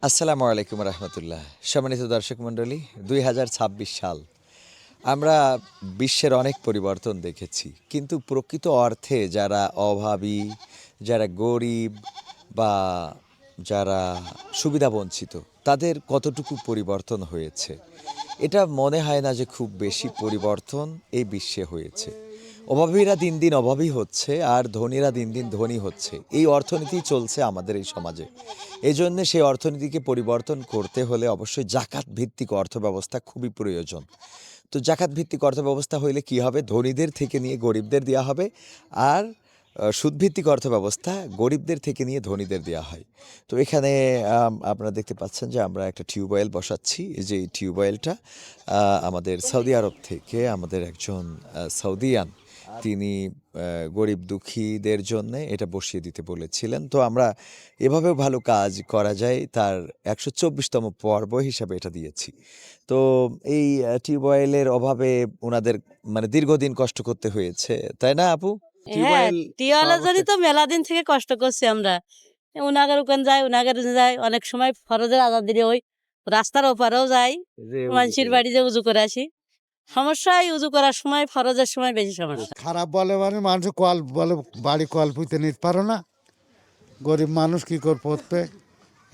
আসসালামু আলাইকুম রহমতুল্লাহ। সম্মানিত দর্শক মণ্ডলী, ২০২৬ সাল। আমরা বিশ্বের অনেক পরিবর্তন দেখেছি, কিন্তু প্রকৃত অর্থে যারা অভাবী, যারা গরিব বা যারা সুবিধাবঞ্চিত, তাদের কতটুকু পরিবর্তন হয়েছে এটা মনে হয় না যে খুব বেশি পরিবর্তন এই বিশ্বে হয়েছে। অভাবীরা দিন দিন অভাবী হচ্ছে আর ধনীরা দিন দিন ধনী হচ্ছে। এই অর্থনীতি চলছে আমাদের এই সমাজে। এই জন্যে সেই অর্থনীতিকে পরিবর্তন করতে হলে অবশ্যই জাকাত ভিত্তিক অর্থব্যবস্থা খুবই প্রয়োজন। তো জাকাত ভিত্তিক অর্থব্যবস্থা হইলে কি হবে, ধনীদের থেকে নিয়ে গরিবদের দেওয়া হবে, আর সুদভিত্তিক অর্থব্যবস্থা গরিবদের থেকে নিয়ে ধনীদের দেওয়া হয়। তো এখানে আপনারা দেখতে পাচ্ছেন যে আমরা একটা টিউবওয়েল বসাচ্ছি। এই যে এই টিউবওয়েলটা আমাদের সৌদি আরব থেকে আমাদের একজন সৌদিয়ান, তিনি গরিব দুঃখীদের জন্যে এটা বসিয়ে দিতে বলেছিলেন। তো আমরা এভাবেও ভালো কাজ করা যায় তার ১২৪তম পর্ব হিসাবে এটা দিয়েছি। তো এই টিউবওয়েলের অভাবে ওনাদের মানে দীর্ঘদিন কষ্ট করতে হয়েছে, তাই না আপু? হ্যাঁ, টিউবওয়েল টিওলের জন্য তো মেলা দিন থেকে কষ্ট করছি আমরা। উনাগের ওখান যাই, উনাগের যাই, অনেক সময় ফরজের আজাদ দিলে ওই রাস্তার ওপারেও যাই, মানুষের বাড়িতে উজু করে আসি। সমস্যায় উজু করার সময় ফরজের সময় বেশি সমস্যা। খারাপ বলে মানে মানুষ কল বলে বাড়ি কল পুঁতে নিতে পারো না, গরিব মানুষ কি করে পড়বে,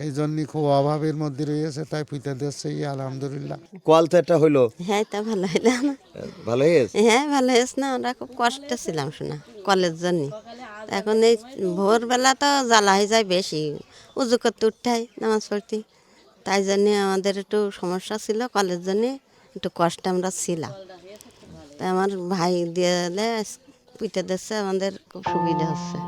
এই জন্যই খুব অভাবের মধ্যে রয়েছে, তাই পুঁতে দিচ্ছে আলহামদুলিল্লাহ। কল তো একটা হইলো, হ্যাঁ, তা ভালো হইলো না। ভালো হয়েছে। হ্যাঁ, ভালো হয়েছে না, আমরা খুব কষ্টে ছিলাম শোনা কলের জন্য। এখন এই ভোরবেলা তো জ্বালা হয়ে যায় বেশি, উজু করতে উঠাই নামাজ পড়তে, তাই জন্যে আমাদের একটু সমস্যা ছিল কলের জন্যে, একটু কষ্টে আমরা ছিলাম। তাই আমার ভাই দিয়ে দিলে পিঠে দিচ্ছে, আমাদের খুব সুবিধা হচ্ছে।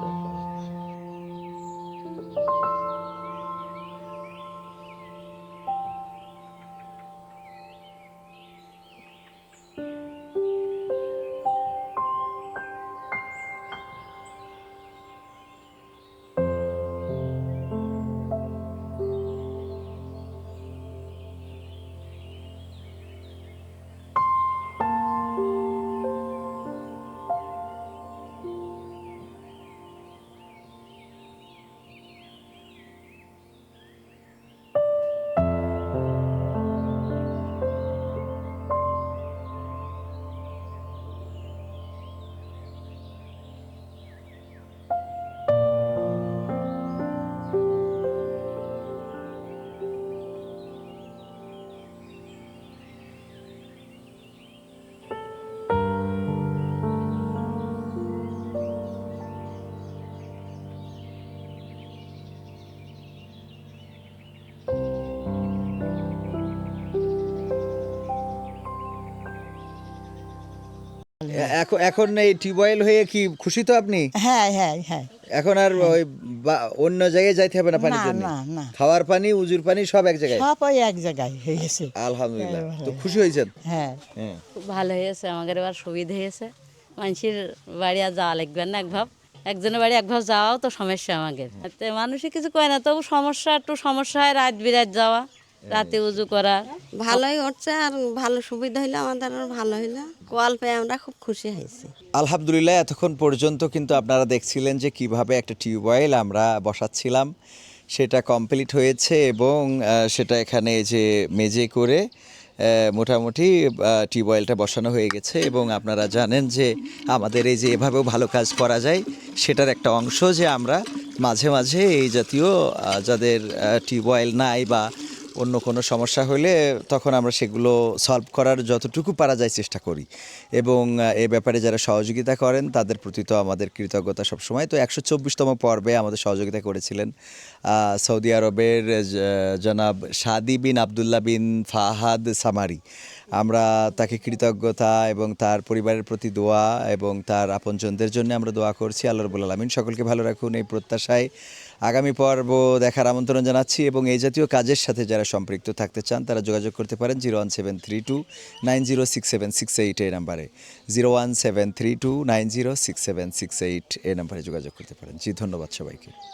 এখন এখন এই টিউবওয়েল হয়ে কি খুশি তো আপনি? হ্যাঁ হ্যাঁ হ্যাঁ। এখন আর ওই অন্য জায়গায় যাইতে হবে না পানির না, জন্য? না, না। খাওয়ার পানি, উজুর পানি সব এক জায়গায়। সব ওই এক জায়গায় হয়ে গেছে। আলহামদুলিল্লাহ। হ্যাঁ, তো খুশি হয়েছেন? হ্যাঁ। হ্যাঁ। খুব ভালো হয়েছে, আমাদের এবার সুবিধা হয়েছে। মানুষের বাড়ি আর যাওয়া লাগবে না একভাব, একজনের বাড়ি একভাব যাওয়াও তো সমস্যা আমাদের। মানুষে কিছু কয় না, তবু সমস্যা একটু সমস্যা হয়, রাত বিরাত যাওয়া, রাতে উজু করা। ভালোই হচ্ছে, আর ভালো সুবিধা হইলো আমাদের, আর ভালো হইলো। কল পেয়ে আমরা খুব খুশি হয়েছি। আলহামদুলিল্লাহ। এতক্ষণ পর্যন্ত কিন্তু আপনারা দেখছিলেন যে কিভাবে একটা টিউবওয়েল আমরা বসাচ্ছিলাম, সেটা কমপ্লিট হয়েছে এবং সেটা এখানে যে মেজে করে মোটামুটি টিউবওয়েলটা বসানো হয়ে গেছে। এবং আপনারা জানেন যে আমাদের এই যে এভাবেও ভালো কাজ করা যায়, সেটার একটা অংশ যে আমরা মাঝে মাঝে এই জাতীয় যাদের টিউবওয়েল নাই বা অন্য কোনো সমস্যা হলে তখন আমরা সেগুলো সলভ করার যতটুকু পারা যায় চেষ্টা করি। এবং এ ব্যাপারে যারা সহযোগিতা করেন তাদের প্রতি তো আমাদের কৃতজ্ঞতা সবসময়। তো ১২৪তম পর্বে আমাদের সহযোগিতা করেছিলেন সৌদি আরবের জনাব সাদি বিন আবদুল্লাহ বিন ফাহাদ সামারি। আমরা তাকে কৃতজ্ঞতা এবং তার পরিবারের প্রতি দোয়া এবং তার আপনজনদের জন্য আমরা দোয়া করছি। আল্লাহ রাব্বুল আলামিন সকলকে ভালো রাখুন, এই প্রত্যাশায় আগামী পর্ব দেখার আমন্ত্রণ জানাচ্ছি। এবং এই জাতীয় কাজের সাথে যারা সম্পৃক্ত থাকতে চান তারা যোগাযোগ করতে পারেন 01732906768 এই নাম্বারে। 01732906768 এই নাম্বারে যোগাযোগ করতে পারেন। জি, ধন্যবাদ সবাইকে।